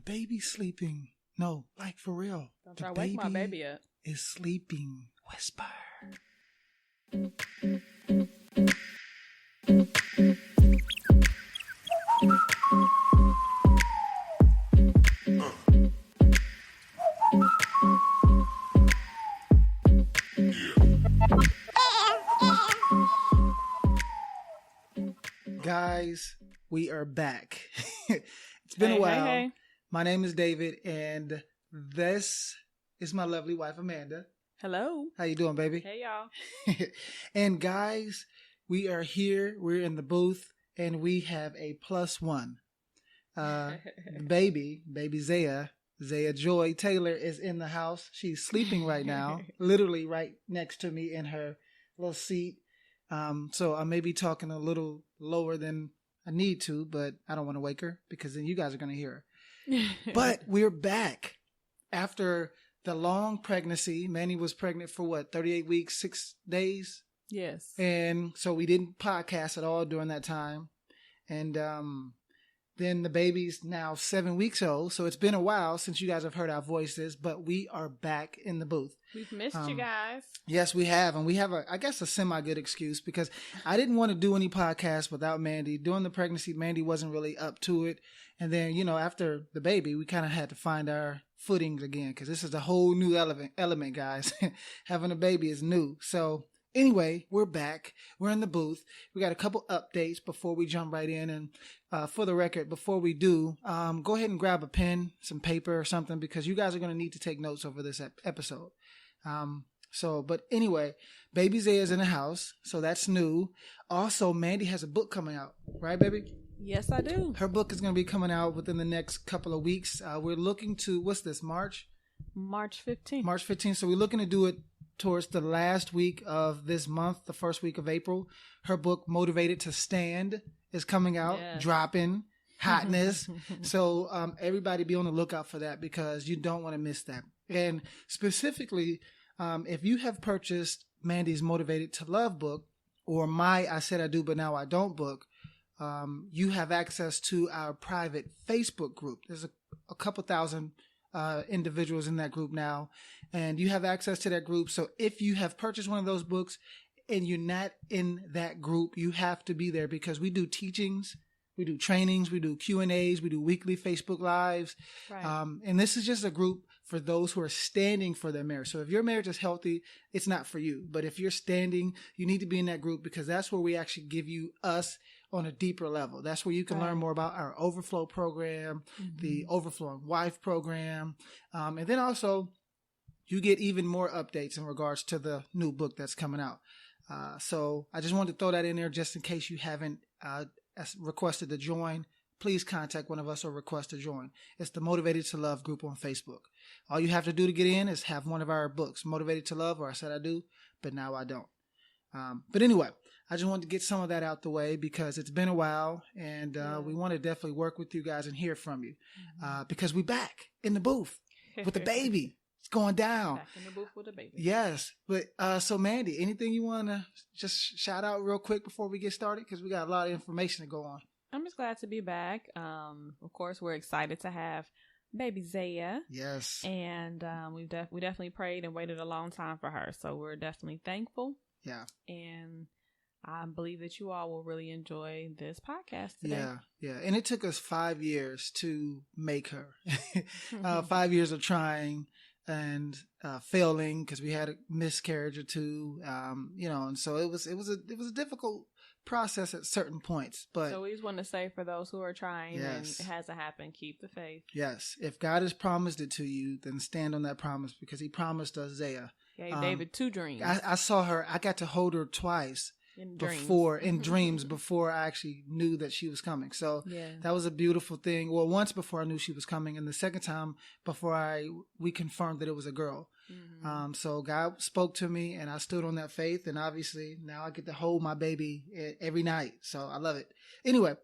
baby's sleeping. No, like for real. Don't try to wake my baby up. Is sleeping. Whisper. Guys, we are back. It's been a while. Hey. My name is David, and this is my lovely wife, Amanda. Hello. How you doing, baby? Hey, y'all. And guys, we are here. We're in the booth, and we have a +1. Baby Zaya Joy Taylor is in the house. She's sleeping right now, literally right next to me in her little seat. So I may be talking a little lower than I need to, but I don't want to wake her because then you guys are going to hear her. But we're back after the long pregnancy. Manny was pregnant for 38 weeks, 6 days? Yes. And so we didn't podcast at all during that time. And then the baby's now 7 weeks old. So it's been a while since you guys have heard our voices, but we are back in the booth. We've missed you guys. Yes, we have. And we have, I guess, a semi-good excuse because I didn't want to do any podcasts without Mandy. During the pregnancy, Mandy wasn't really up to it. And then, after the baby, we kind of had to find our footings again because this is a whole new element, guys. Having a baby is new. So anyway, we're back. We're in the booth. We got a couple updates before we jump right in. And for the record, before we do, go ahead and grab a pen, some paper or something because you guys are going to need to take notes over this episode. But anyway, Baby Zaya's in the house, so that's new. Also, Mandy has a book coming out, right, baby? Yes, I do. Her book is going to be coming out within the next couple of weeks. We're looking to, what's this, March? March 15th. March 15th. So we're looking to do it towards the last week of this month, the first week of April. Her book, Motivated to Stand, is coming out, dropping hotness. So everybody be on the lookout for that because you don't want to miss that. And specifically, if you have purchased Mandy's Motivated to Love book or my I Said I Do But Now I Don't book, you have access to our private Facebook group. There's a couple thousand individuals in that group now, and you have access to that group. So if you have purchased one of those books and you're not in that group, you have to be there because we do teachings, we do trainings, we do Q&As, we do weekly Facebook Lives. Right. And this is just a group for those who are standing for their marriage. So if your marriage is healthy, it's not for you. But if you're standing, you need to be in that group because that's where we actually give you us on a deeper level. That's where you can learn more about our Overflow program, the Overflowing Wife program. And then also you get even more updates in regards to the new book that's coming out. So I just wanted to throw that in there just in case you haven't requested to join. Please contact one of us or request to join. It's the Motivated to Love group on Facebook. All you have to do to get in is have one of our books, Motivated to Love, or I Said I Do, but now I don't. But anyway, I just wanted to get some of that out the way because it's been a while and we want to definitely work with you guys and hear from you because we back in the booth with the baby. It's going down. Back in the booth with the baby. Yes. But so Mandy, anything you want to just shout out real quick before we get started? Because we got a lot of information to go on. I'm just glad to be back. Of course, we're excited to have baby Zaya. Yes. And we definitely prayed and waited a long time for her. So we're definitely thankful. Yeah. And I believe that you all will really enjoy this podcast today. Yeah. And it took us 5 years to make her. 5 years of trying and failing because we had a miscarriage or two, and so it was a difficult process at certain points. But so we just want to say for those who are trying and it hasn't happened, keep the faith. Yes. If God has promised it to you, then stand on that promise because he promised us Zaya. Gave David 2 dreams. I saw her. I got to hold her twice in dreams before I actually knew that she was coming. So that was a beautiful thing. Well, once before I knew she was coming, and the second time before we confirmed that it was a girl. So God spoke to me, and I stood on that faith, and obviously now I get to hold my baby every night. So I love it. Anyway,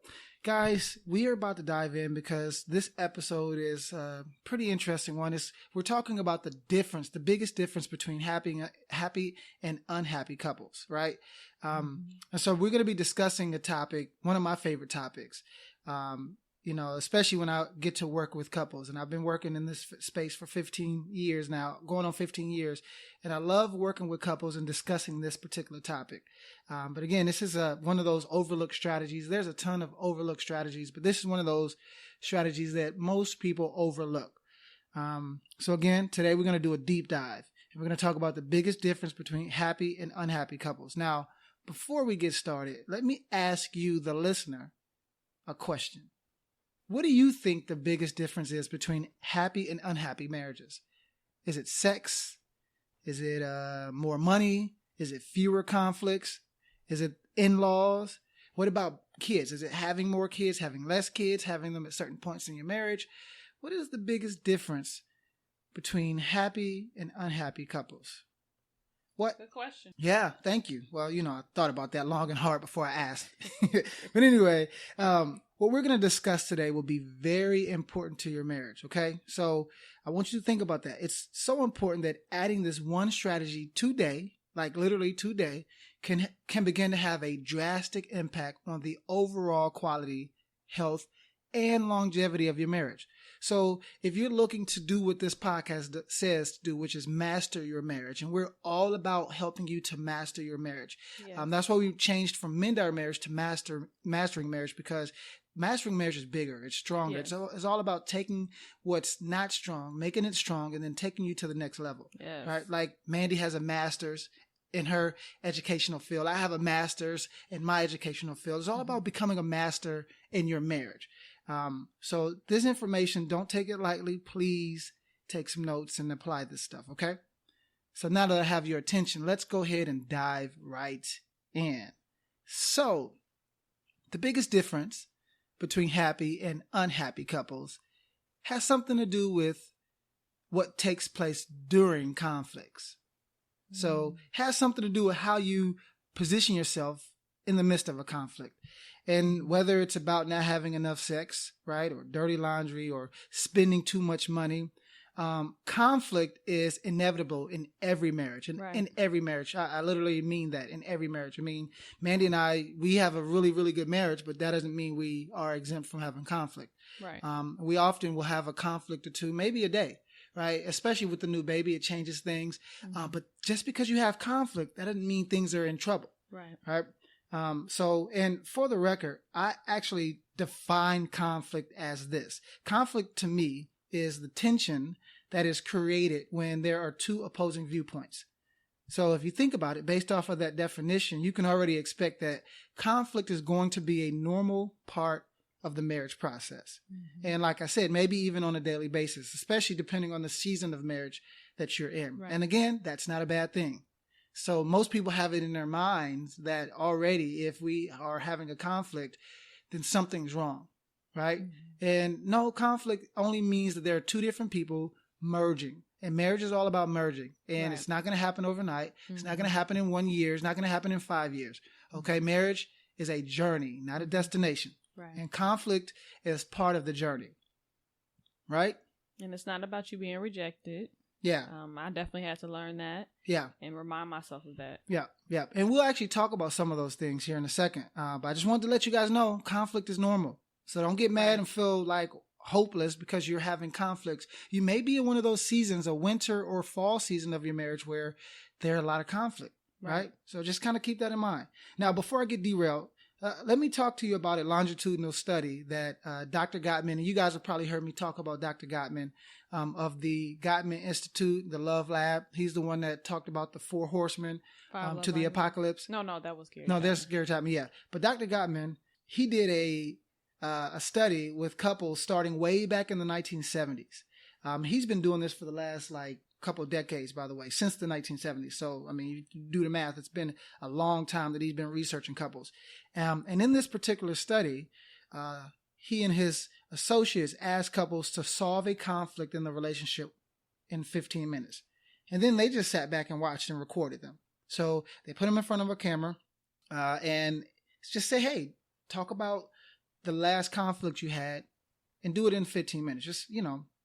guys, we are about to dive in because this episode is a pretty interesting one. We're talking about the biggest difference between happy and unhappy couples, right? And so we're going to be discussing a topic, one of my favorite topics. especially when I get to work with couples. And I've been working in this space for 15 years now, going on 15 years. And I love working with couples and discussing this particular topic. But again, this is one of those overlooked strategies. There's a ton of overlooked strategies, but this is one of those strategies that most people overlook. So again, today we're going to do a deep dive. And we're going to talk about the biggest difference between happy and unhappy couples. Now, before we get started, let me ask you, the listener, a question. What do you think the biggest difference is between happy and unhappy marriages? Is it sex? Is it more money? Is it fewer conflicts? Is it in-laws? What about kids? Is it having more kids, having less kids, having them at certain points in your marriage? What is the biggest difference between happy and unhappy couples? What? Good question. Yeah, thank you. Well, I thought about that long and hard before I asked. But anyway, what we're going to discuss today will be very important to your marriage, okay? So I want you to think about that. It's so important that adding this one strategy today, like literally today, can begin to have a drastic impact on the overall quality, health, and longevity of your marriage. So if you're looking to do what this podcast says to do, which is master your marriage, and we're all about helping you to master your marriage. Yes. That's why we changed from mend our marriage to mastering marriage, because mastering marriage is bigger. It's stronger. Yes. It's all about taking what's not strong, making it strong, and then taking you to the next level. Yes. Right? Like Mandy has a master's in her educational field. I have a master's in my educational field. It's all about becoming a master in your marriage. So this information, don't take it lightly. Please take some notes and apply this stuff, okay? So now that I have your attention, let's go ahead and dive right in. So the biggest difference between happy and unhappy couples has something to do with what takes place during conflicts. So has something to do with how you position yourself in the midst of a conflict. And whether it's about not having enough sex, right, or dirty laundry, or spending too much money, conflict is inevitable in every marriage. And in every marriage, I literally mean that, in every marriage. I mean, Mandy and I, we have a really, really good marriage, but that doesn't mean we are exempt from having conflict. Right. We often will have a conflict or two, maybe a day. Right. Especially with the new baby, it changes things. But just because you have conflict, that doesn't mean things are in trouble. Right. Right. And for the record, I actually define conflict as this. Conflict to me is the tension that is created when there are two opposing viewpoints. So if you think about it, based off of that definition, you can already expect that conflict is going to be a normal part of the marriage process. And like I said, maybe even on a daily basis, especially depending on the season of marriage that you're in. Right. And again, that's not a bad thing. So most people have it in their minds that already if we are having a conflict, then something's wrong, right? And no, conflict only means that there are two different people merging. And marriage is all about merging. And it's not going to happen overnight. It's not going to happen in 1 year. It's not going to happen in 5 years. Okay, marriage is a journey, not a destination. Right. And conflict is part of the journey, right? And it's not about you being rejected. Yeah. I definitely had to learn that. Yeah. And remind myself of that. Yeah. Yeah. And we'll actually talk about some of those things here in a second. But I just wanted to let you guys know conflict is normal. So don't get mad and feel like hopeless because you're having conflicts. You may be in one of those seasons, a winter or fall season of your marriage where there are a lot of conflict, right? So just kind of keep that in mind. Now, before I get derailed, let me talk to you about a longitudinal study that Dr. Gottman, and you guys have probably heard me talk about Dr. Gottman of the Gottman Institute, the Love Lab. He's the one that talked about the 4 horsemen to the apocalypse. No, that was Gary. No, there's Gary Chapman, yeah. But Dr. Gottman, he did a study with couples starting way back in the 1970s. He's been doing this for the last couple of decades, by the way, since the 1970s. So, I mean, you do the math. It's been a long time that he's been researching couples. And in this particular study, he and his associates asked couples to solve a conflict in the relationship in 15 minutes. And then they just sat back and watched and recorded them. So they put them in front of a camera and just say, hey, talk about the last conflict you had and do it in 15 minutes. Just,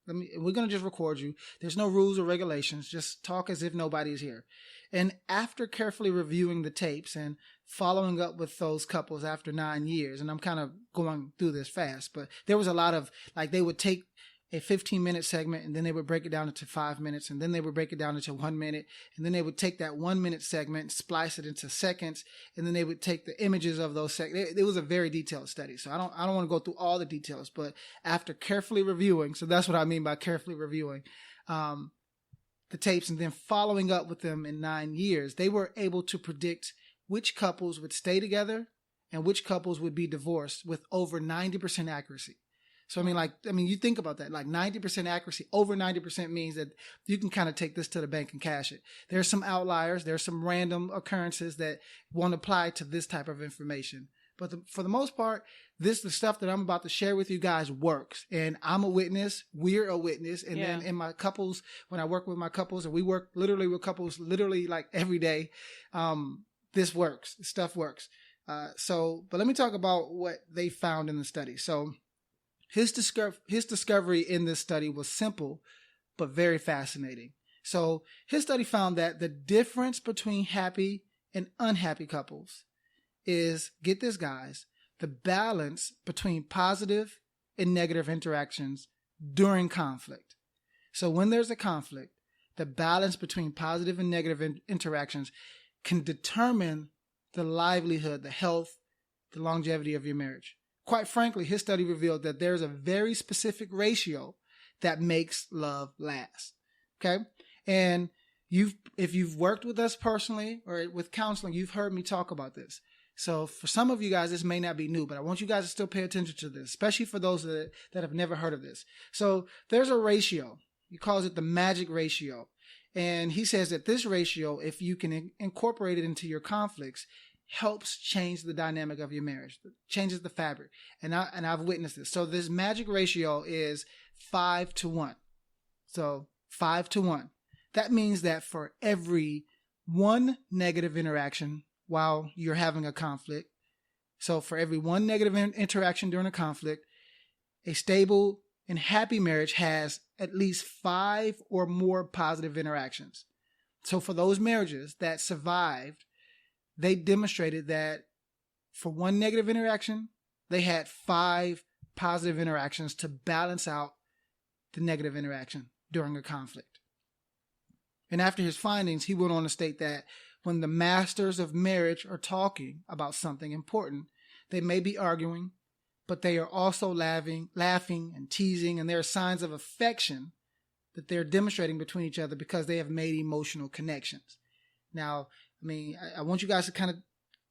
we're going to just record you. There's no rules or regulations. Just talk as if nobody's here. And after carefully reviewing the tapes and following up with those couples after 9 years, and I'm kind of going through this fast, but there was a lot of, like, they would take a 15-minute segment and then they would break it down into 5 minutes, and then they would break it down into 1 minute, and then they would take that 1 minute segment and splice it into seconds, and then they would take the images of those seconds. It was a very detailed study, so I don't want to go through all the details, but after carefully reviewing, so that's what I mean by carefully reviewing the tapes and then following up with them in 9 years, they were able to predict which couples would stay together and which couples would be divorced with over 90% accuracy. So, you think about that, like 90% accuracy, over 90% means that you can kind of take this to the bank and cash it. There's some outliers. There's some random occurrences that won't apply to this type of information. But for the most part, the stuff that I'm about to share with you guys works. And I'm a witness. We're a witness. And then in my couples, when I work with my couples, and we work literally with couples literally like every day, this works. This stuff works. But let me talk about what they found in the study. So his discovery in this study was simple, but very fascinating. So his study found that the difference between happy and unhappy couples is, get this guys, the balance between positive and negative interactions during conflict. So when there's a conflict, the balance between positive and negative interactions can determine the livelihood, the health, the longevity of your marriage. Quite frankly, his study revealed that there's a very specific ratio that makes love last. Okay? And if you've worked with us personally or with counseling, you've heard me talk about this. So for some of you guys, this may not be new, but I want you guys to still pay attention to this, especially for those that have never heard of this. So there's a ratio. He calls it the magic ratio. And he says that this ratio, if you can incorporate it into your conflicts, helps change the dynamic of your marriage, changes the fabric. And I've witnessed this. So this magic ratio is 5-1. So 5-1. That means that for every one negative interaction while you're having a conflict, so for every one negative interaction during a conflict, a stable and happy marriage has at least 5 or more positive interactions. So for those marriages that survived, they demonstrated that for one negative interaction, they had 5 positive interactions to balance out the negative interaction during a conflict. And after his findings, he went on to state that when the masters of marriage are talking about something important, they may be arguing, but they are also laughing and teasing, and there are signs of affection that they're demonstrating between each other because they have made emotional connections. Now, I want you guys to kind of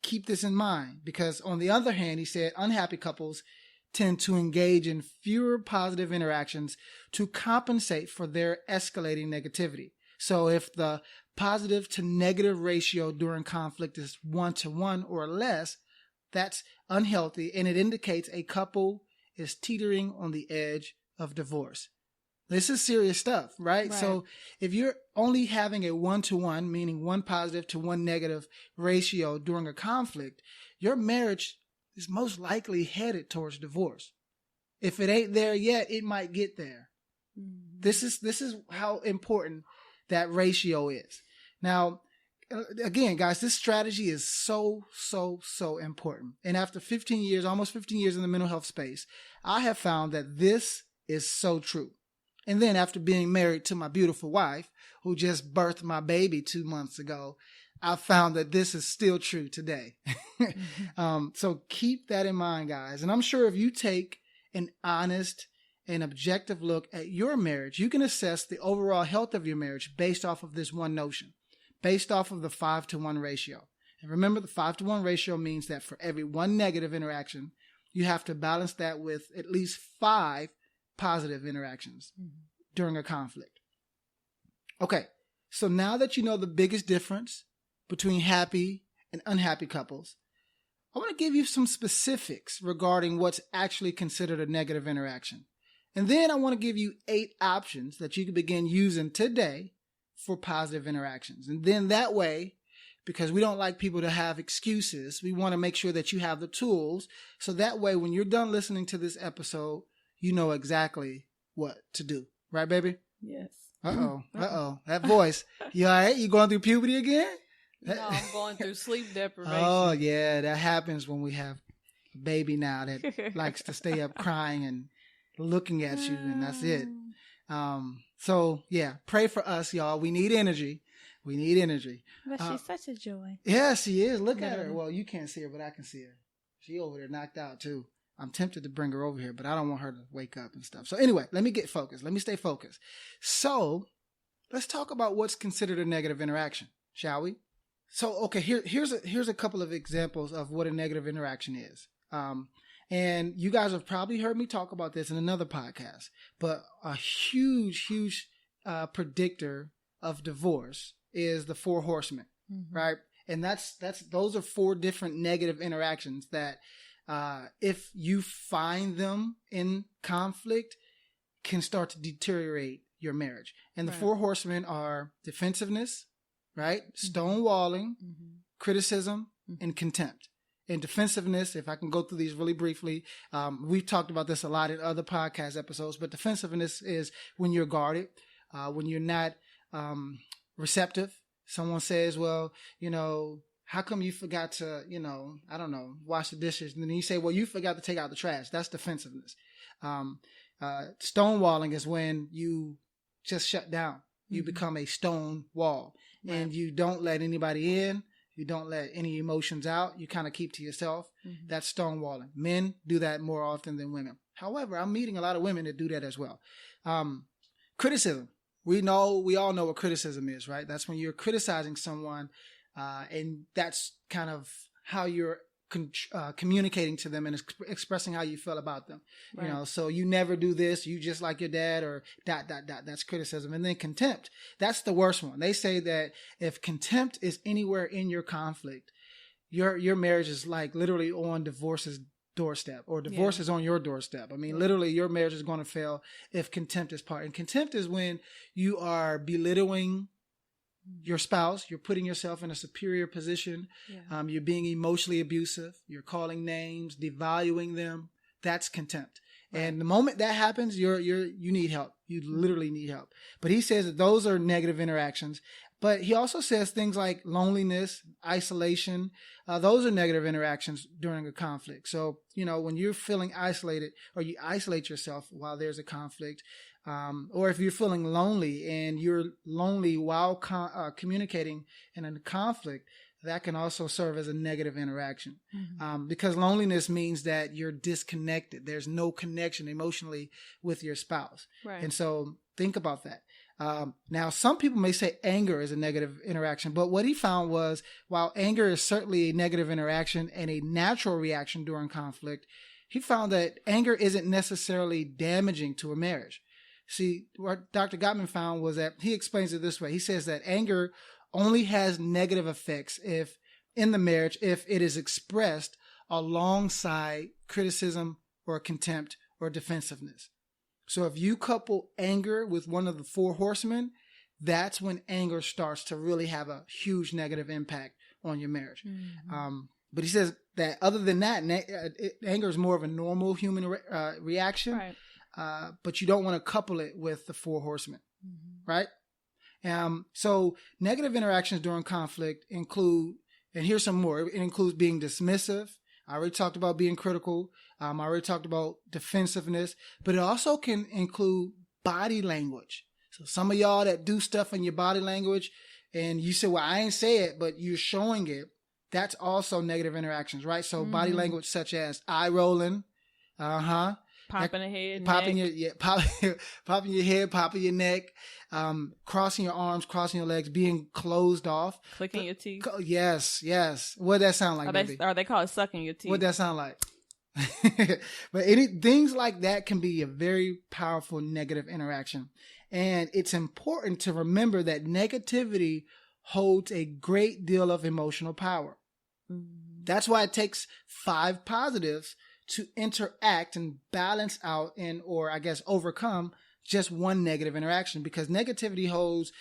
keep this in mind, because on the other hand, he said unhappy couples tend to engage in fewer positive interactions to compensate for their escalating negativity. So if the positive to negative ratio during conflict is 1-1 or less, that's unhealthy, and it indicates a couple is teetering on the edge of divorce. This is serious stuff, right? So if you're only having a 1-1, meaning one positive to one negative ratio during a conflict, your marriage is most likely headed towards divorce. If it ain't there yet, it might get there. This is how important that ratio is. Now, again, guys, this strategy is so important. And after 15 years, almost 15 years in the mental health space, I have found that this is so true. And then after being married to my beautiful wife, who just birthed my baby 2 months ago, I found that this is still true today. So keep that in mind, guys. And I'm sure if you take an honest and objective look at your marriage, you can assess the overall health of your marriage based off of this one notion, based off of the 5-1 ratio. And remember, the 5-1 ratio means that for every one negative interaction, you have to balance that with at least 5 positive interactions during a conflict. Okay, so now that you know the biggest difference between happy and unhappy couples, I want to give you some specifics regarding what's actually considered a negative interaction. And then I want to give you 8 options that you can begin using today for positive interactions. And then that way, because we don't like people to have excuses, we want to make sure that you have the tools. So that way, when you're done listening to this episode, you know exactly what to do, Right, baby? Yes. Uh-oh. That voice. You all right? You going through puberty again? No, I'm going through sleep deprivation. Oh, yeah. That happens when we have a baby now that likes to stay up crying and looking at you, and that's it. So, yeah, pray for us, y'all. We need energy. But she's such a joy. Yeah, she is. Look at her. Well, you can't see her, but I can see her. She over there knocked out, too. I'm tempted to bring her over here, but I don't want her to wake up and stuff. So anyway, let me get focused. Let me stay focused. So let's talk about what's considered a negative interaction, shall we? So, okay, here's a couple of examples of what a negative interaction is. And you guys have probably heard me talk about this in another podcast, but a huge predictor of divorce is the 4 horsemen, right? And those are 4 different negative interactions that if you find them in conflict, can start to deteriorate your marriage. And the 4 horsemen are defensiveness, right? Stonewalling, criticism, and contempt. And defensiveness, if I can go through these really briefly, we've talked about this a lot in other podcast episodes, but defensiveness is when you're guarded, when you're not receptive. Someone says, well, how come you forgot to, I don't know, wash the dishes? And then you say, well, you forgot to take out the trash. That's defensiveness. Stonewalling is when you just shut down. You become a stone wall, and you don't let anybody in. You don't let any emotions out. You kind of keep to yourself. That's stonewalling. Men do that more often than women. However, I'm meeting a lot of women that do that as well. Criticism. We all know what criticism is, right? That's when you're criticizing someone, and that's kind of how you're communicating to them and expressing how you feel about them. Right. So you never do this, you just like your dad, or ... That's criticism. And then contempt. That's the worst one. They say that if contempt is anywhere in your conflict, your marriage is like literally on divorce's doorstep, or divorce is on your doorstep. I mean, literally your marriage is going to fail if contempt is part. And contempt is when you are belittling your spouse, you're putting yourself in a superior position, you're being emotionally abusive, you're calling names, devaluing them. That's contempt. Right. And the moment that happens, you need help. You literally need help. But he says that those are negative interactions. But he also says things like loneliness, isolation. Those are negative interactions during a conflict. So, when you're feeling isolated, or you isolate yourself while there's a conflict, or if you're feeling lonely and you're lonely while communicating in a conflict, that can also serve as a negative interaction. Because loneliness means that you're disconnected. There's no connection emotionally with your spouse. Right. And so think about that. Now, some people may say anger is a negative interaction, but what he found was, while anger is certainly a negative interaction and a natural reaction during conflict, he found that anger isn't necessarily damaging to a marriage. See, what Dr. Gottman found was that he explains it this way. He says that anger only has negative effects in the marriage if it is expressed alongside criticism or contempt or defensiveness. So if you couple anger with one of the 4 horsemen, that's when anger starts to really have a huge negative impact on your marriage. But he says that other than that, anger is more of a normal human reaction. Right. But you don't want to couple it with the 4 horsemen, right? So negative interactions during conflict include, and here's some more, it includes being dismissive. I already talked about being critical. I already talked about defensiveness, but it also can include body language. So some of y'all that do stuff in your body language, and you say, well, I ain't say it, but you're showing it. That's also negative interactions, right? So body language such as eye rolling, popping the head, popping your head, popping your neck, crossing your arms, crossing your legs, being closed off, clicking your teeth. Yes. What'd that sound like, baby? Or they call it sucking your teeth. What'd that sound like? But things like that can be a very powerful negative interaction. And it's important to remember that negativity holds a great deal of emotional power. That's why it takes 5 positives to interact and balance out overcome just one negative interaction, because negativity holds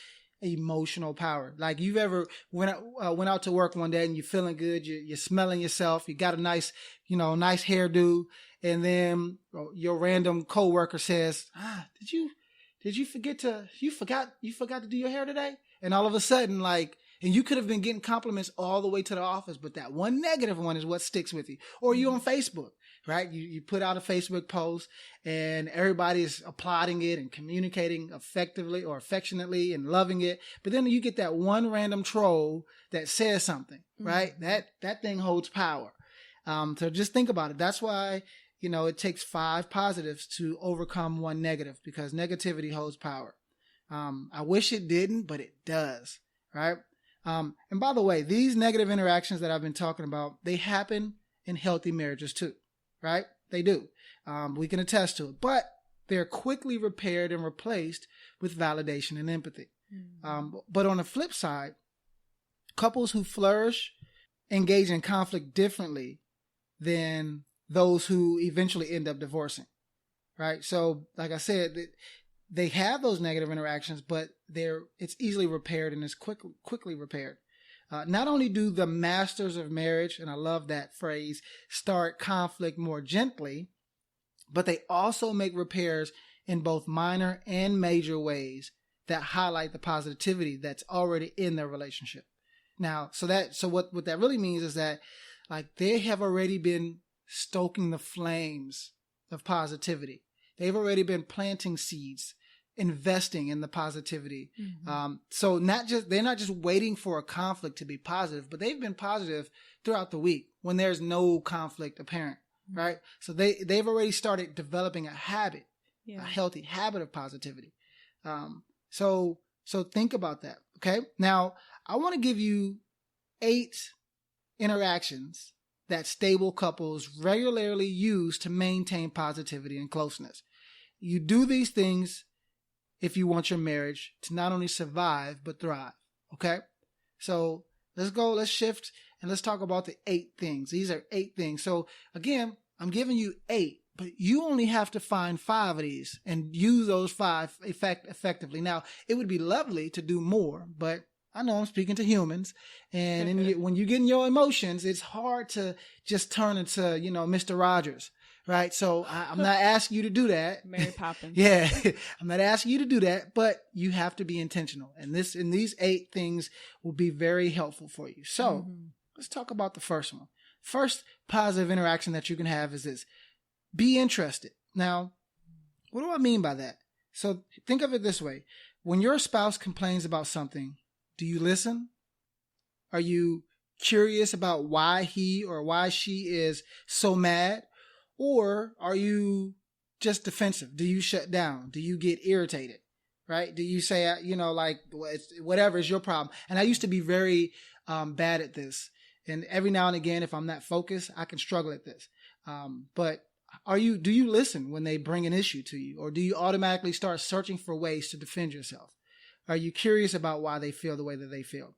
emotional power. Like, you've ever went out to work one day and you're feeling good, you're smelling yourself, you got a nice hairdo, and then your random coworker says, did did you forgot to do your hair today? And all of a sudden, like, and you could have been getting compliments all the way to the office, but that one negative one is what sticks with you. Or you on Facebook, right? You put out a Facebook post and everybody is applauding it and communicating effectively or affectionately and loving it. But then you get that one random troll that says something, right? That thing holds power. So just think about it. That's why, it takes 5 positives to overcome one negative, because negativity holds power. I wish it didn't, but it does, right? And by the way, these negative interactions that I've been talking about, they happen in healthy marriages too, right? They do. We can attest to it, but they're quickly repaired and replaced with validation and empathy. But on the flip side, couples who flourish engage in conflict differently than those who eventually end up divorcing, right? So like I said, they have those negative interactions, but it's easily repaired and is quickly repaired. Not only do the masters of marriage, and I love that phrase, start conflict more gently, but they also make repairs in both minor and major ways that highlight the positivity that's already in their relationship. Now, so what that really means is that, like, they have already been stoking the flames of positivity. They've already been planting seeds, investing in the positivity. So they're not just waiting for a conflict to be positive, but they've been positive throughout the week when there's no conflict apparent, right? So they've already started developing a habit, a healthy habit of positivity. So think about that. Okay. Now I want to give you 8 interactions that stable couples regularly use to maintain positivity and closeness. You do these things if you want your marriage to not only survive, but thrive. Okay? So let's shift and let's talk about the 8 things. These are 8 things. So again, I'm giving you 8, but you only have to find 5 of these and use those 5 effectively. Now, it would be lovely to do more, but I know I'm speaking to humans, and when you get in your emotions, it's hard to just turn into, Mr. Rogers, right? So I'm not asking you to do that. Mary Poppins. Yeah, I'm not asking you to do that, but you have to be intentional. And these 8 things will be very helpful for you. So let's talk about the first one. First positive interaction that you can have is this: be interested. Now, what do I mean by that? So think of it this way. When your spouse complains about something, do you listen? Are you curious about why he or why she is so mad? Or are you just defensive? Do you shut down? Do you get irritated? Right? Do you say, whatever is your problem? And I used to be very bad at this. And every now and again, if I'm not focused, I can struggle at this. But do you listen when they bring an issue to you? Or do you automatically start searching for ways to defend yourself? Are you curious about why they feel the way that they feel?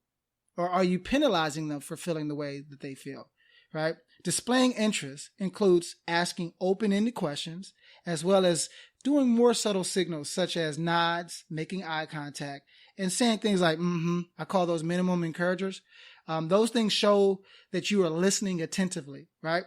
Or are you penalizing them for feeling the way that they feel? Right? Displaying interest includes asking open-ended questions, as well as doing more subtle signals such as nods, making eye contact, and saying things like, I call those minimum encouragers. Those things show that you are listening attentively, right?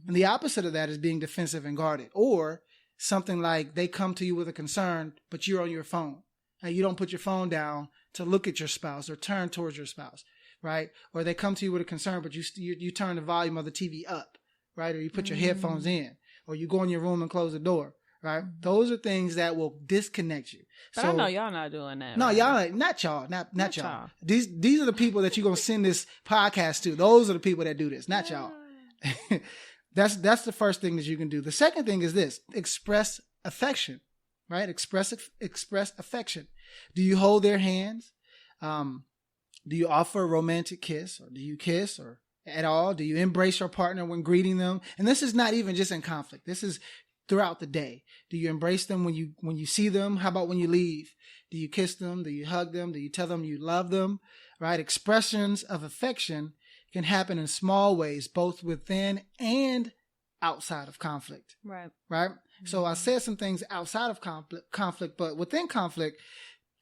And the opposite of that is being defensive and guarded, or something like they come to you with a concern, but you're on your phone. And you don't put your phone down to look at your spouse or turn towards your spouse, right? Or they come to you with a concern, but you turn the volume of the TV up, right? Or you put your headphones in, or you go in your room and close the door, right? Those are things that will disconnect you. But I know y'all not doing that. No, right? not y'all. These are the people that you're going to send this podcast to. Those are the people that do this, not y'all. That's the first thing that you can do. The second thing is this: express affection. Right? Express affection. Do you hold their hands? Do you offer a romantic kiss, or do you kiss or at all? Do you embrace your partner when greeting them? And this is not even just in conflict. This is throughout the day. Do you embrace them when you see them? How about when you leave? Do you kiss them? Do you hug them? Do you tell them you love them? Right? Expressions of affection can happen in small ways, both within and outside of conflict. Right. Right? So I said some things outside of conflict, but within conflict,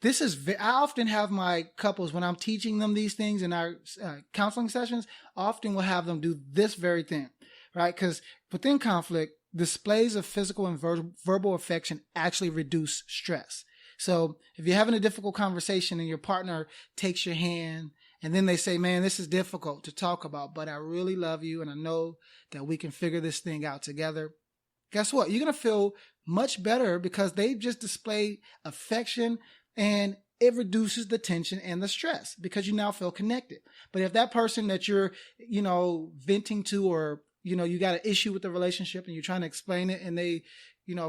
I often have my couples, when I'm teaching them these things in our counseling sessions, often will have them do this very thing, right? Because within conflict, displays of physical and verbal affection actually reduce stress. So if you're having a difficult conversation and your partner takes your hand and then they say, man, this is difficult to talk about, but I really love you and I know that we can figure this thing out together. Guess what? You're going to feel much better because they've just displayed affection, and it reduces the tension and the stress because you now feel connected. But if that person that you're, venting to, or, you got an issue with the relationship and you're trying to explain it and they,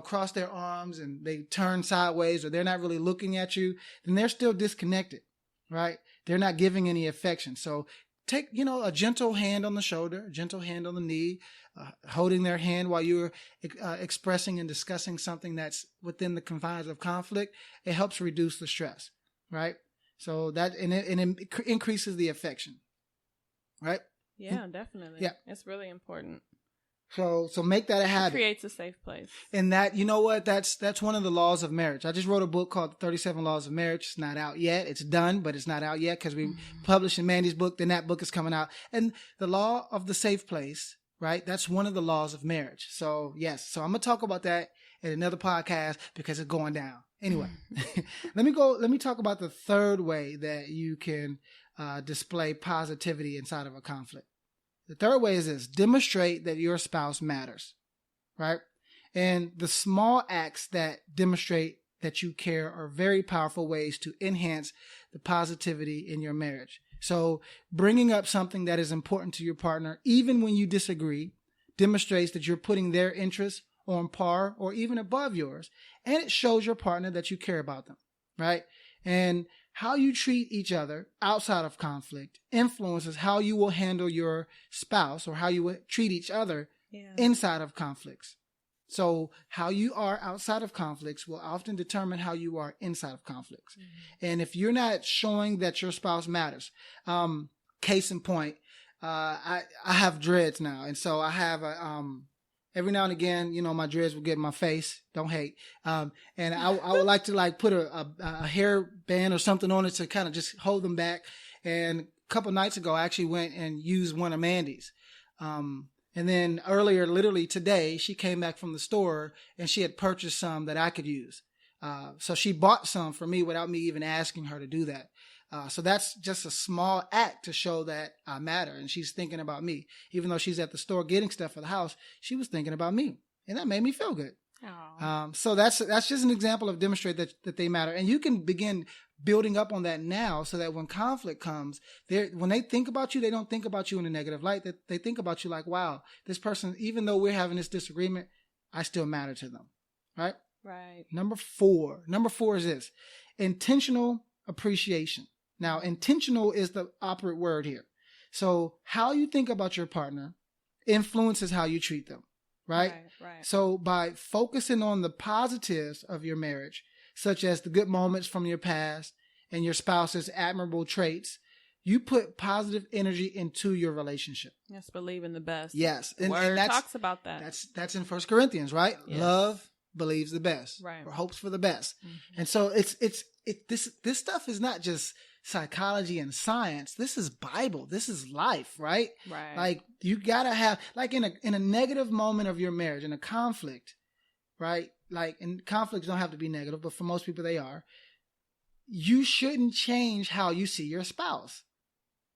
cross their arms and they turn sideways, or they're not really looking at you, then they're still disconnected, right? They're not giving any affection. So take, a gentle hand on the shoulder, a gentle hand on the knee, holding their hand while you're expressing and discussing something that's within the confines of conflict. It helps reduce the stress, right? So that, and it increases the affection, right? Yeah, definitely. Yeah. It's really important. So make that a habit. It creates a safe place. And that, you know what? That's one of the laws of marriage. I just wrote a book called 37 Laws of Marriage. It's not out yet. It's done, but it's not out yet because we published in Mandy's book. Then that book is coming out. And the law of the safe place, right? That's one of the laws of marriage. So yes. So I'm going to talk about that in another podcast because it's going down. Anyway, let me talk about the third way that you can display positivity inside of a conflict. The third way is this: demonstrate that your spouse matters, right? And the small acts that demonstrate that you care are very powerful ways to enhance the positivity in your marriage. So bringing up something that is important to your partner, even when you disagree, demonstrates that you're putting their interests on par or even above yours. And it shows your partner that you care about them, right? And how you treat each other outside of conflict influences how you will handle your spouse, or how you will treat each other inside of conflicts. So how you are outside of conflicts will often determine how you are inside of conflicts. Mm-hmm. And if you're not showing that your spouse matters, case in point, I have dreads now. And so I have every now and again, my dreads will get in my face. Don't hate. And I would like to put a hair band or something on it to kind of just hold them back. And a couple nights ago, I actually went and used one of Mandy's. And then earlier, literally today, she came back from the store and she had purchased some that I could use. So she bought some for me without me even asking her to do that. So that's just a small act to show that I matter, and she's thinking about me. Even though she's at the store getting stuff for the house, she was thinking about me, and that made me feel good. So that's just an example of demonstrate that they matter. And you can begin building up on that now, so that when conflict comes, when they think about you, they don't think about you in a negative light. That they think about you like, wow, this person, even though we're having this disagreement, I still matter to them, right? Right. Number four is this: intentional appreciation. Now, intentional is the operative word here. So how you think about your partner influences how you treat them, right? Right. So by focusing on the positives of your marriage, such as the good moments from your past and your spouse's admirable traits, you put positive energy into your relationship. Yes, believe in the best. Yes. And that talks about that. That's in 1 Corinthians, right? Yes. Love believes the best, right, or hopes for the best. Mm-hmm. And so this stuff is not just psychology and science. This is Bible. This is life, right? Right. Like you gotta have, like in a negative moment of your marriage, in a conflict, right? Like, and conflicts don't have to be negative, but for most people they are. You shouldn't change how you see your spouse.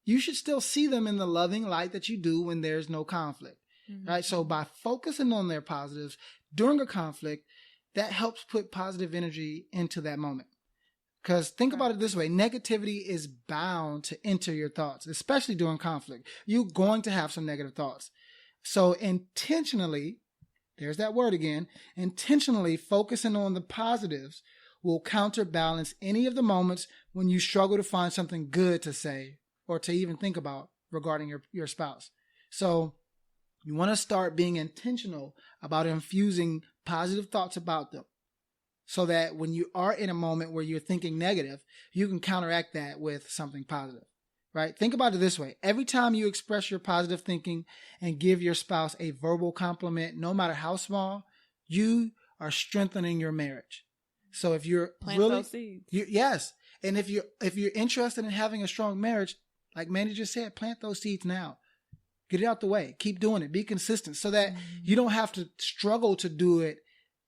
You should still see them in the loving light that you do when there's no conflict, mm-hmm, right? So by focusing on their positives during a conflict, that helps put positive energy into that moment. Because think about it this way: negativity is bound to enter your thoughts, especially during conflict. You're going to have some negative thoughts. So intentionally, there's that word again, intentionally focusing on the positives will counterbalance any of the moments when you struggle to find something good to say or to even think about regarding your spouse. So you want to start being intentional about infusing positive thoughts about them, so that when you are in a moment where you're thinking negative, you can counteract that with something positive, right? Think about it this way: every time you express your positive thinking and give your spouse a verbal compliment, no matter how small, you are strengthening your marriage. So if you're plant those seeds. Yes. And if you're interested in having a strong marriage, like Mandy just said, plant those seeds now. Get it out the way. Keep doing it. Be consistent so that you don't have to struggle to do it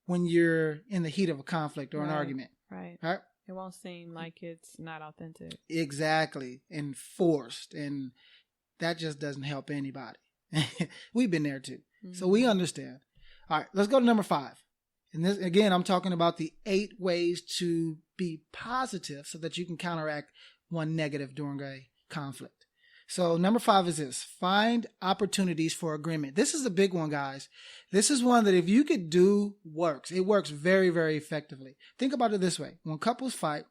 when you're in the heat of a conflict or an argument. Right. Right? It won't seem like it's not authentic. Exactly. And forced. And that just doesn't help anybody. We've been there too. Mm-hmm. So we understand. All right, let's go to number 5. And this, again, I'm talking about the 8 ways to be positive so that you can counteract one negative during a conflict. So number 5 is this: find opportunities for agreement. This is a big one, guys. This is one that if you could do, works. It works very, very effectively. Think about it this way. When couples fight,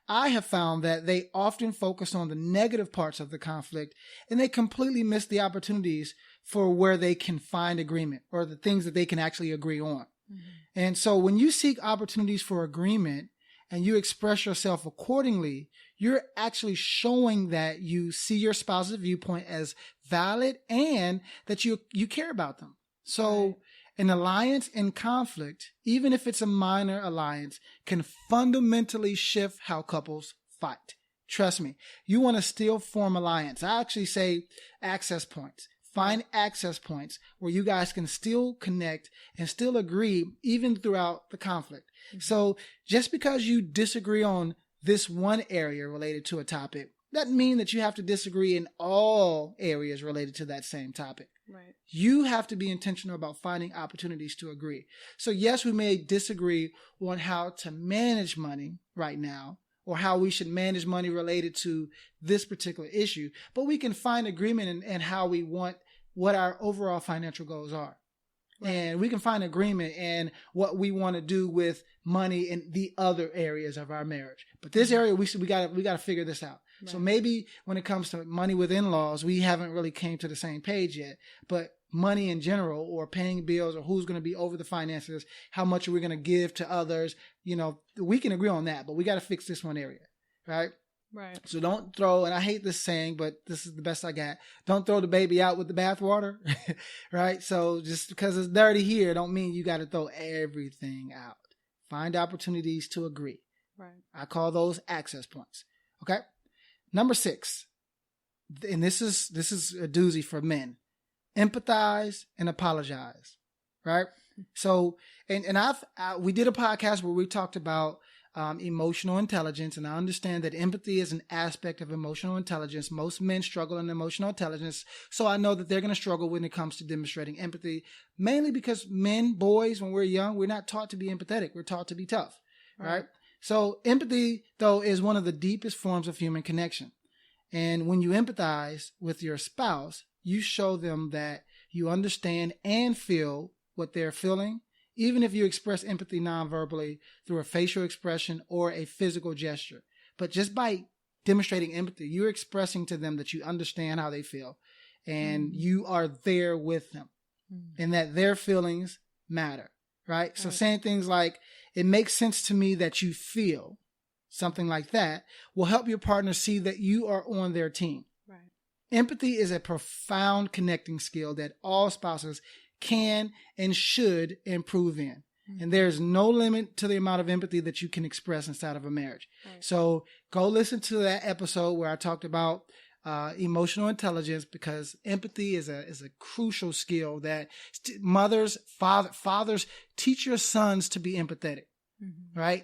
I have found that they often focus on the negative parts of the conflict and they completely miss the opportunities for where they can find agreement or the things that they can actually agree on. Mm-hmm. And so when you seek opportunities for agreement and you express yourself accordingly, you're actually showing that you see your spouse's viewpoint as valid and that you care about them. So an alliance in conflict, even if it's a minor alliance, can fundamentally shift how couples fight. Trust me, you want to still form alliance. I actually say access points. Find access points where you guys can still connect and still agree even throughout the conflict. Mm-hmm. So just because you disagree on this one area related to a topic doesn't mean that you have to disagree in all areas related to that same topic. Right. You have to be intentional about finding opportunities to agree. So yes, we may disagree on how to manage money right now or how we should manage money related to this particular issue, but we can find agreement in how we want what our overall financial goals are. Right. And we can find agreement in what we want to do with money in the other areas of our marriage. But this area, we got to figure this out. Right. So maybe when it comes to money with in-laws, we haven't really came to the same page yet. But money in general, or paying bills, or who's going to be over the finances, how much are we going to give to others? You know, we can agree on that, but we got to fix this one area, right? Right. So don't throw, and I hate this saying, but this is the best I got. Don't throw the baby out with the bathwater, right? So just because it's dirty here, don't mean you got to throw everything out. Find opportunities to agree. Right. I call those access points. Okay. Number 6, and this is a doozy for men. Empathize and apologize. Right. So, and we did a podcast where we talked about emotional intelligence, and I understand that empathy is an aspect of emotional intelligence. Most men struggle in emotional intelligence, so I know that they're going to struggle when it comes to demonstrating empathy, mainly because men, boys, when we're young, we're not taught to be empathetic. We're taught to be tough, right? So empathy, though, is one of the deepest forms of human connection. And when you empathize with your spouse, you show them that you understand and feel what they're feeling, even if you express empathy non-verbally through a facial expression or a physical gesture. But just by demonstrating empathy, you're expressing to them that you understand how they feel and you are there with them and that their feelings matter, right? So saying things like, it makes sense to me that you feel, something like that, will help your partner see that you are on their team. Right. Empathy is a profound connecting skill that all spouses can and should improve in. And there's no limit to the amount of empathy that you can express inside of a marriage. Right. So go listen to that episode where I talked about emotional intelligence, because empathy is a crucial skill that fathers teach your sons to be empathetic, right?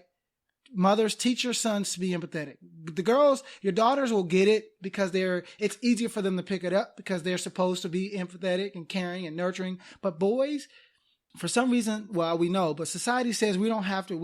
Mothers, teach your sons to be empathetic. The girls, your daughters will get it because it's easier for them to pick it up because they're supposed to be empathetic and caring and nurturing. But boys, for some reason, well, we know, but society says we're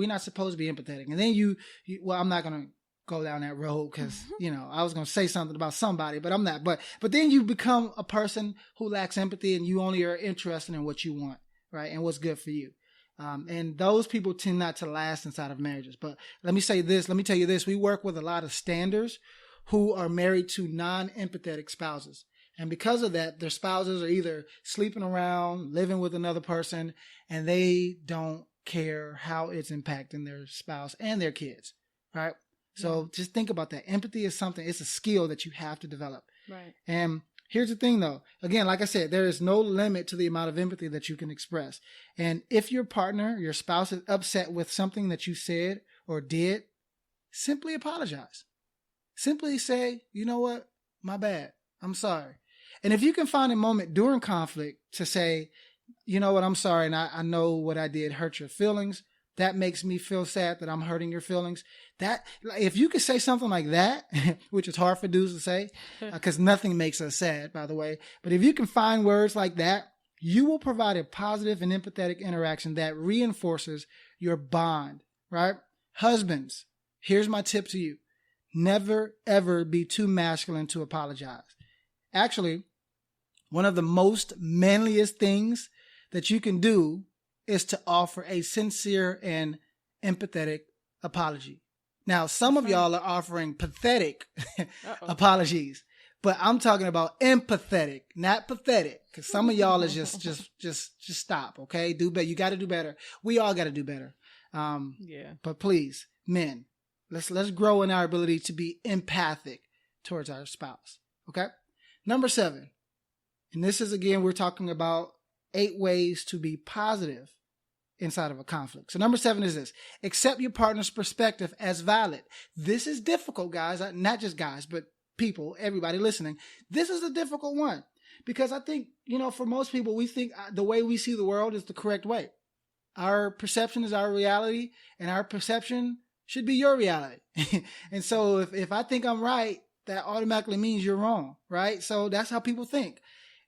not supposed to be empathetic. And then well, I'm not going to go down that road because, I was going to say something about somebody, but I'm not. But then you become a person who lacks empathy and you only are interested in what you want, right? And what's good for you. And those people tend not to last inside of marriages. But let me tell you this. We work with a lot of standers who are married to non-empathetic spouses. And because of that, their spouses are either sleeping around, living with another person, and they don't care how it's impacting their spouse and their kids, right? So just think about that. Empathy is it's a skill that you have to develop. Right. And here's the thing, though. Again, like I said, there is no limit to the amount of empathy that you can express. And if your partner, your spouse, is upset with something that you said or did, simply apologize. Simply say, you know what? My bad. I'm sorry. And if you can find a moment during conflict to say, you know what, I'm sorry, and I know what I did hurt your feelings. That makes me feel sad that I'm hurting your feelings. That, if you could say something like that, which is hard for dudes to say, because nothing makes us sad, by the way. But if you can find words like that, you will provide a positive and empathetic interaction that reinforces your bond, right? Husbands, here's my tip to you. Never, ever be too masculine to apologize. Actually, one of the most manliest things that you can do is to offer a sincere and empathetic apology. Now, some of y'all are offering pathetic apologies, but I'm talking about empathetic, not pathetic, because some of y'all is just stop, okay? Do better. You got to do better. We all got to do better. But please, men, let's grow in our ability to be empathic towards our spouse, okay? Number 7, and this is, again, we're talking about 8 ways to be positive inside of a conflict. So number 7 is this: accept your partner's perspective as valid. This is difficult, guys. Not just guys, but people, everybody listening. This is a difficult one because I think, for most people, we think the way we see the world is the correct way. Our perception is our reality, and our perception should be your reality. And so if I think I'm right, that automatically means you're wrong, right? So that's how people think.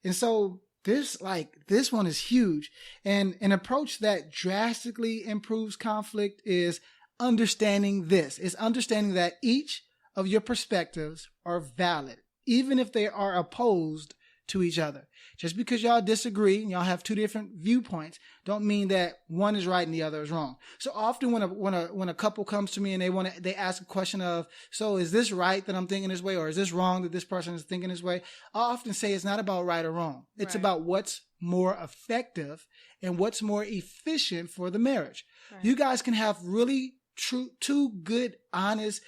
And so this one is huge. And an approach that drastically improves conflict is understanding this. It's understanding that each of your perspectives are valid, even if they are opposed to each other. Just because y'all disagree and y'all have 2 different viewpoints don't mean that one is right and the other is wrong. So often when a couple comes to me and they ask a question of, so is this right that I'm thinking this way, or is this wrong that this person is thinking this way? I often say it's not about right or wrong. It's about what's more effective and what's more efficient for the marriage. Right. You guys can have really two good, honest,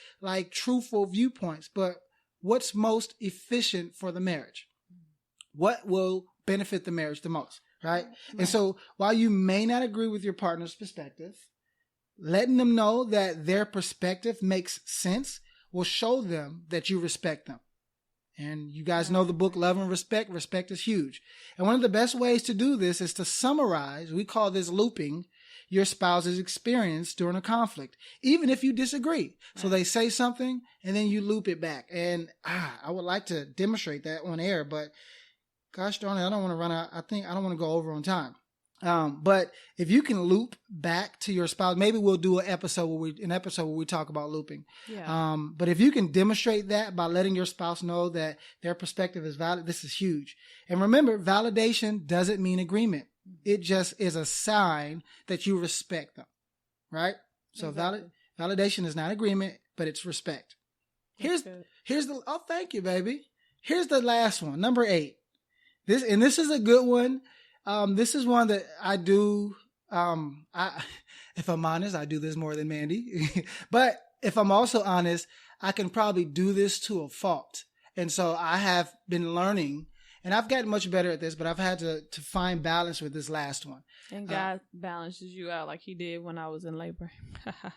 truthful viewpoints, but what's most efficient for the marriage? What will benefit the marriage the most, right? And so while you may not agree with your partner's perspective, letting them know that their perspective makes sense will show them that you respect them. And you guys know the book, Love and Respect. Respect is huge. And one of the best ways to do this is to summarize, we call this looping, your spouse's experience during a conflict, even if you disagree. So they say something and then you loop it back. And I would like to demonstrate that on air, but gosh darn it, I don't want to run out. I don't want to go over on time. But if you can loop back to your spouse, maybe we'll do an episode where we talk about looping. Yeah. But if you can demonstrate that by letting your spouse know that their perspective is valid, this is huge. And remember, validation doesn't mean agreement. It just is a sign that you respect them, right? So exactly. Validation is not agreement, but it's respect. Here's the thank you, baby. Here's the last one, number 8. This is a good one. This is one that I do. If I'm honest, I do this more than Mandy. But if I'm also honest, I can probably do this to a fault. And so I have been learning, and I've gotten much better at this, but I've had to find balance with this last one. And God balances you out like he did when I was in labor.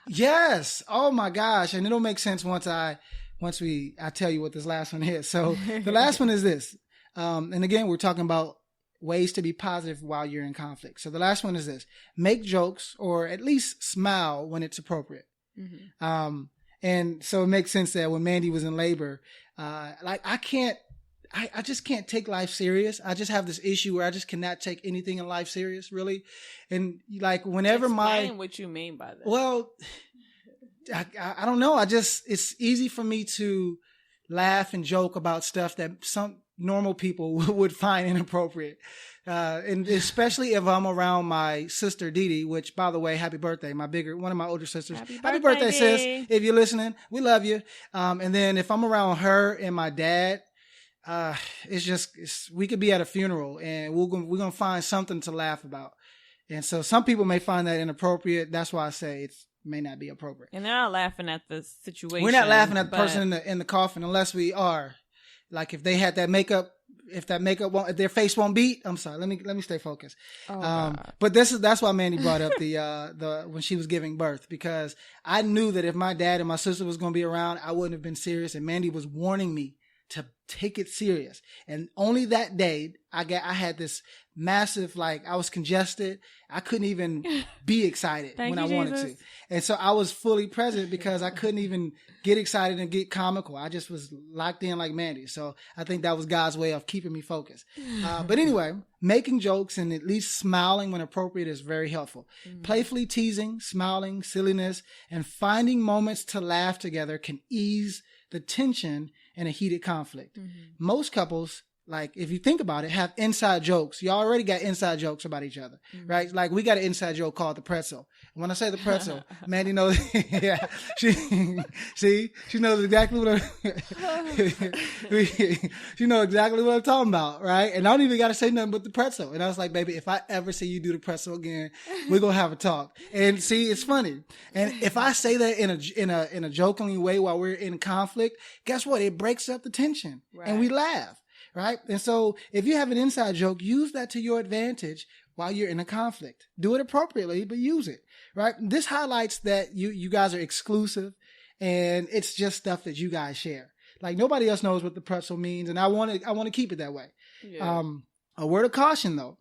Yes. Oh my gosh. And it'll make sense once I tell you what this last one is. So the last one is this. And again, we're talking about ways to be positive while you're in conflict. So the last one is this: make jokes or at least smile when it's appropriate. Mm-hmm. And so it makes sense that when Mandy was in labor, I just can't take life serious. I just have this issue where I just cannot take anything in life serious, really. And whenever Explain what you mean by that. Well, I don't know. It's easy for me to laugh and joke about stuff that some normal people would find inappropriate. And especially if I'm around my sister Dee Dee, which, by the way, happy birthday, one of my older sisters. Happy birthday, sis. If you're listening, we love you. And then if I'm around her and my dad, we could be at a funeral and we're going to find something to laugh about. And so some people may find that inappropriate. That's why I say it may not be appropriate. And they're not laughing at the situation. We're not laughing at the person in the coffin unless we are. Like if they had that makeup, if their face won't beat, I'm sorry. Let me stay focused. But that's why Mandy brought up the when she was giving birth, because I knew that if my dad and my sister was going to be around, I wouldn't have been serious. And Mandy was warning me to take it serious. And only that day I had this massive, like, I was congested. I couldn't even be excited when I wanted to. And so I was fully present because I couldn't even get excited and get comical. I just was locked in like Mandy. So I think that was God's way of keeping me focused. But anyway, making jokes and at least smiling when appropriate is very helpful. Playfully teasing, smiling, silliness, and finding moments to laugh together can ease the tension in a heated conflict. Most couples, like, if you think about it, have inside jokes. Y'all already got inside jokes about each other, right? Like, we got an inside joke called the pretzel. And when I say the pretzel, Mandy knows, yeah, she knows exactly what she knows exactly what I'm talking about, right? And I don't even got to say nothing but the pretzel. And I was like, baby, if I ever see you do the pretzel again, we're going to have a talk. And see, it's funny. And if I say that in a jokingly way while we're in conflict, guess what? It breaks up the tension, and we laugh. Right? And so if you have an inside joke, use that to your advantage while you're in a conflict. Do it appropriately, but use it. Right? This highlights that you guys are exclusive, and it's just stuff that you guys share. Like, nobody else knows what the pretzel means, and I want to keep it that way. Yeah. A word of caution though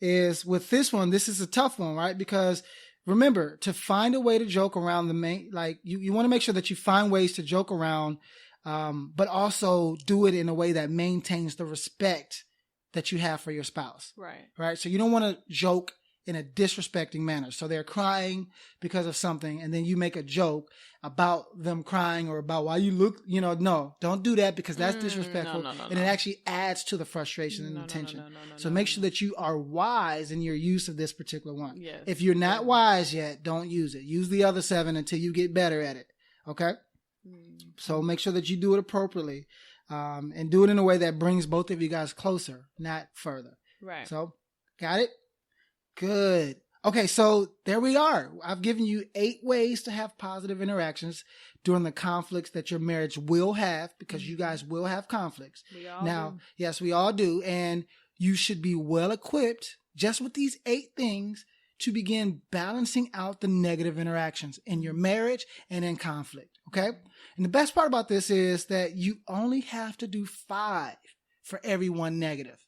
is with this one, this is a tough one, right? Because remember, to find a way to joke around the main, like, you want to make sure that you find ways to joke around, but also do it in a way that maintains the respect that you have for your spouse. Right. So you don't want to joke in a disrespecting manner. So they're crying because of something, and then you make a joke about them crying or about why you look, no, don't do that, because that's disrespectful. No. And it actually adds to the frustration and the tension. So make sure that you are wise in your use of this particular one. Yes. If you're not wise yet, don't use it. Use the other 7 until you get better at it. Okay? So make sure that you do it appropriately, and do it in a way that brings both of you guys closer, not further. Right. So, got it? Good. Okay, so there we are. I've given you 8 ways to have positive interactions during the conflicts that your marriage will have, because you guys will have conflicts. We all do. Yes, we all do. And you should be well equipped just with these 8 things to begin balancing out the negative interactions in your marriage and in conflict. Okay? And the best part about this is that you only have to do 5 for every one negative.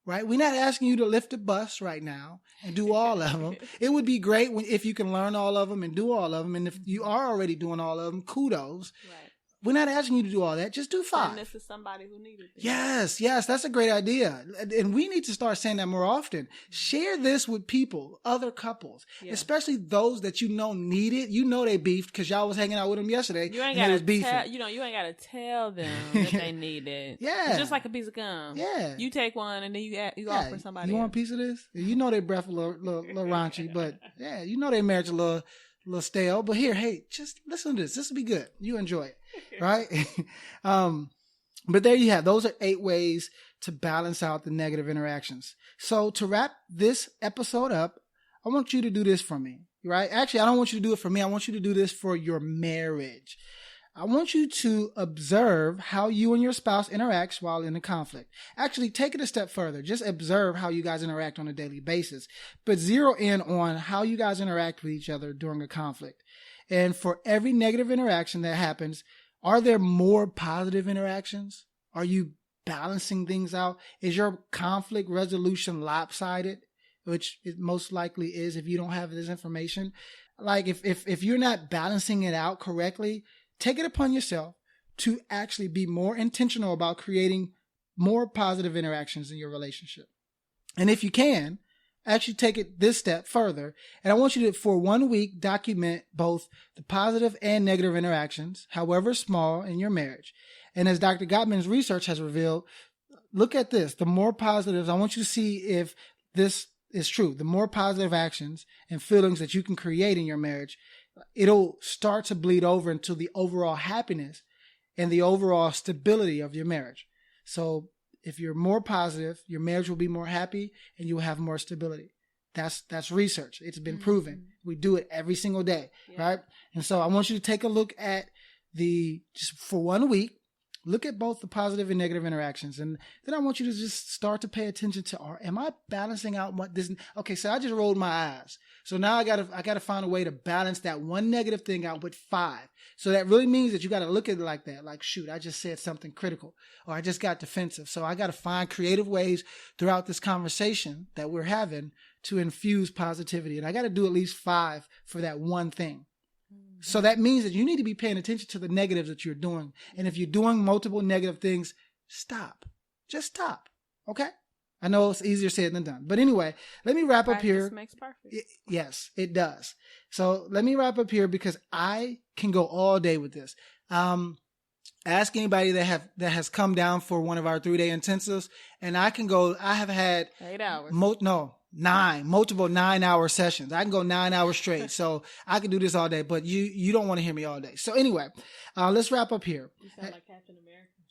Right? We're not asking you to lift a bus right now and do all of them. It would be great if you can learn all of them and do all of them. And if you are already doing all of them, kudos. Right. We're not asking you to do all that. Just do 5. And this is somebody who needed it. Yes. That's a great idea. And we need to start saying that more often. Share this with people, other couples, especially those that need it. They beefed because y'all was hanging out with them yesterday. You ain't got to tell them that they need it. Yeah. It's just like a piece of gum. Yeah. You take one and then you offer somebody else. Want a piece of this? Their breath a little raunchy, but their marriage a little stale. But hey, just listen to this. This will be good. You enjoy it. Right? But there you have. Those are 8 ways to balance out the negative interactions. So to wrap this episode up, I want you to do this for me, right? Actually, I don't want you to do it for me. I want you to do this for your marriage. I want you to observe how you and your spouse interacts while in a conflict. Actually, take it a step further. Just observe how you guys interact on a daily basis, but zero in on how you guys interact with each other during a conflict. And for every negative interaction that happens, are there more positive interactions? Are you balancing things out? Is your conflict resolution lopsided? Which it most likely is if you don't have this information. Like if you're not balancing it out correctly, take it upon yourself to actually be more intentional about creating more positive interactions in your relationship. And if you can, actually take it this step further. And I want you to, for 1 week, document both the positive and negative interactions, however small, in your marriage. And as Dr. Gottman's research has revealed, look at this. The more positives, I want you to see if this is true. The more positive actions and feelings that you can create in your marriage, it'll start to bleed over into the overall happiness and the overall stability of your marriage. So if you're more positive, your marriage will be more happy and you'll have more stability. That's research. It's been proven. We do it every single day, right? And so I want you to take a look at just for 1 week, Look at both the positive and negative interactions. And then I want you to just start to pay attention to, am I balancing out what this? Okay, so I just rolled my eyes. So now I gotta find a way to balance that one negative thing out with 5. So that really means that you got to look at it like that. Like, shoot, I just said something critical, or I just got defensive. So I got to find creative ways throughout this conversation that we're having to infuse positivity. And I got to do at least 5 for that one thing. So that means that you need to be paying attention to the negatives that you're doing. And if you're doing multiple negative things, stop. Just stop. Okay? I know it's easier said than done. But anyway, let me wrap up here. Practice makes perfect. Yes, it does. So let me wrap up here because I can go all day with this. Ask anybody that has come down for one of our 3-day intensives, and I have had 8 hours. 9 multiple 9-hour sessions. I can go 9 hours straight. So I can do this all day, but you don't want to hear me all day. So anyway, let's wrap up here. You sound like Captain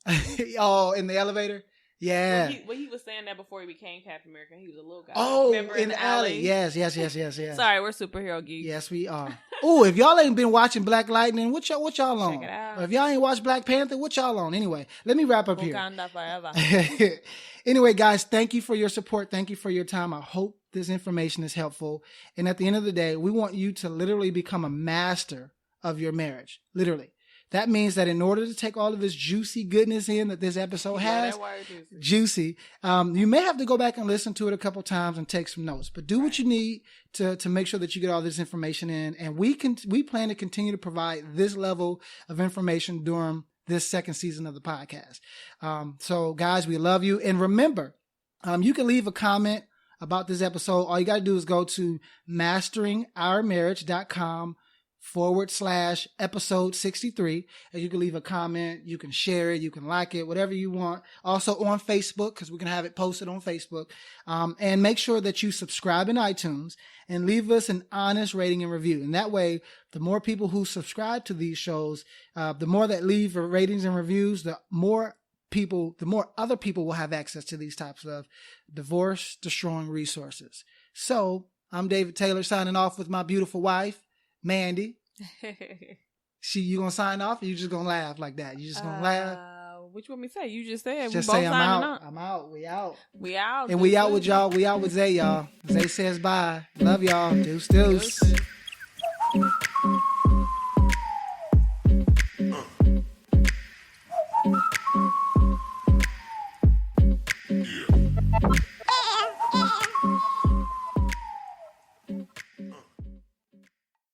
America. Oh, in the elevator? Yeah. Well, he was saying that before he became Captain America. He was a little guy. Oh, remember in the alley. Yes. Sorry, we're superhero geeks. Yes, we are. Oh, if y'all ain't been watching Black Lightning, what y'all on? Check it out. Or if y'all ain't watched Black Panther, what y'all on? Anyway, let me wrap up Wakanda forever. Anyway, guys, thank you for your support. Thank you for your time. I hope this information is helpful. And at the end of the day, we want you to literally become a master of your marriage. Literally. That means that in order to take all of this juicy goodness in that this episode has, juicy, you may have to go back and listen to it a couple times and take some notes. But do what you need to make sure that you get all this information in. And we plan to continue to provide this level of information during this second season of the podcast. So guys, we love you. And remember, you can leave a comment about this episode. All you got to do is go to masteringourmarriage.com/episode 63. And you can leave a comment. You can share it. You can like it, whatever you want. Also on Facebook, because we can have it posted on Facebook. And make sure that you subscribe in iTunes and leave us an honest rating and review. And that way, the more people who subscribe to these shows, the more that leave ratings and reviews, the more other people will have access to these types of divorce destroying resources. So I'm David Taylor signing off with my beautiful wife, Mandy. You gonna sign off, or you just gonna laugh like that? You just gonna laugh? What you want me to say? You just said just we both say I'm out. I'm out. We out. We out. And we out with y'all. We out with Zay, y'all. Zay says bye. Love y'all. Deuce. Yeah.